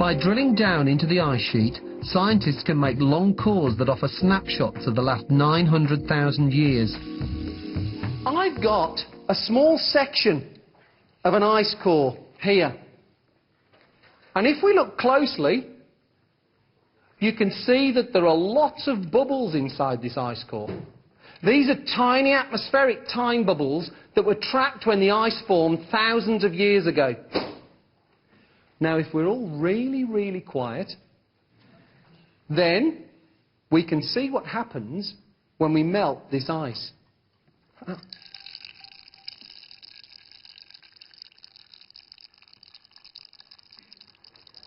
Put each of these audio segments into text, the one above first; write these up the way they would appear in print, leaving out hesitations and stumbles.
By drilling down into the ice sheet, scientists can make long cores that offer snapshots of the last 900,000 years. I've got a small section of an ice core here. And if we look closely, you can see that there are lots of bubbles inside this ice core. These are tiny atmospheric time bubbles that were trapped when the ice formed thousands of years ago. Now, if we're all really, really quiet, then we can see what happens when we melt this ice.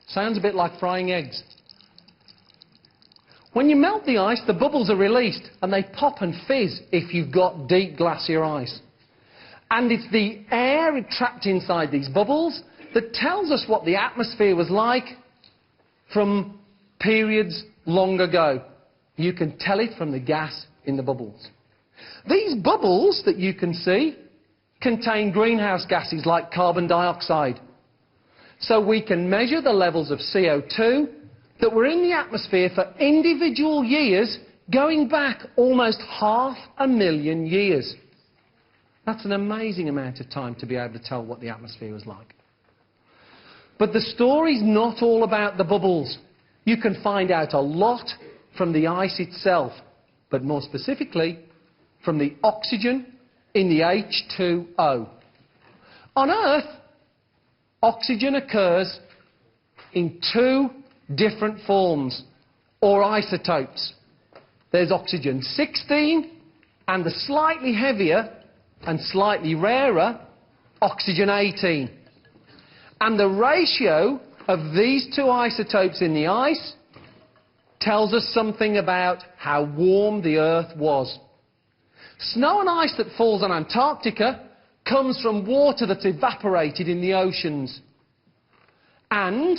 Sounds a bit like frying eggs. When you melt the ice, the bubbles are released and they pop and fizz if you've got deep glacier ice. And it's the air trapped inside these bubbles that tells us what the atmosphere was like from periods long ago. You can tell it from the gas in the bubbles. These bubbles that you can see contain greenhouse gases like carbon dioxide. So we can measure the levels of CO2 that were in the atmosphere for individual years going back almost 500,000 years. That's an amazing amount of time to be able to tell what the atmosphere was like. But the story's not all about the bubbles. You can find out a lot from the ice itself, but more specifically from the oxygen in the H2O. On Earth, oxygen occurs in two different forms, or isotopes. There's oxygen-16 and the slightly heavier and slightly rarer oxygen-18. And the ratio of these two isotopes in the ice tells us something about how warm the Earth was. Snow and ice that falls on Antarctica comes from water that's evaporated in the oceans. And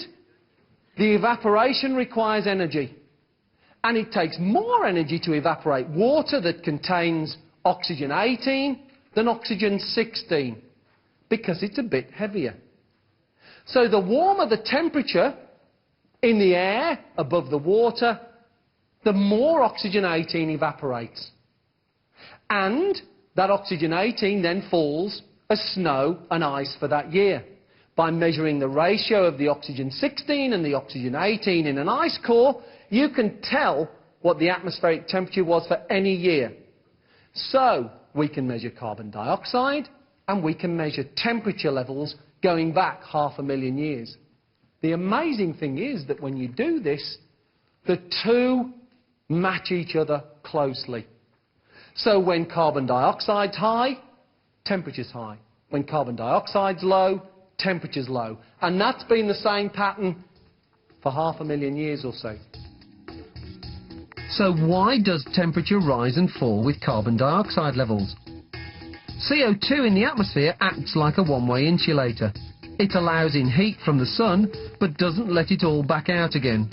the evaporation requires energy. And it takes more energy to evaporate water that contains oxygen-18 than oxygen-16, because it's a bit heavier. So the warmer the temperature in the air above the water, the more oxygen-18 evaporates. And that oxygen-18 then falls as snow and ice for that year. By measuring the ratio of the oxygen-16 and the oxygen-18 in an ice core, you can tell what the atmospheric temperature was for any year. So we can measure carbon dioxide and we can measure temperature levels going back 500,000 years. The amazing thing is that when you do this, the two match each other closely. So when carbon dioxide's high, temperature's high. When carbon dioxide's low, temperature's low. And that's been the same pattern for 500,000 years or so. So why does temperature rise and fall with carbon dioxide levels? CO2 in the atmosphere acts like a one-way insulator. It allows in heat from the sun, but doesn't let it all back out again.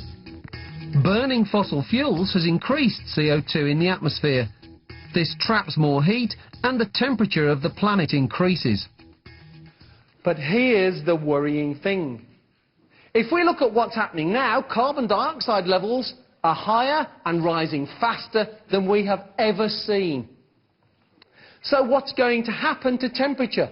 Burning fossil fuels has increased CO2 in the atmosphere. This traps more heat, and the temperature of the planet increases. But here's the worrying thing. If we look at what's happening now, carbon dioxide levels are higher and rising faster than we have ever seen. So what's going to happen to temperature?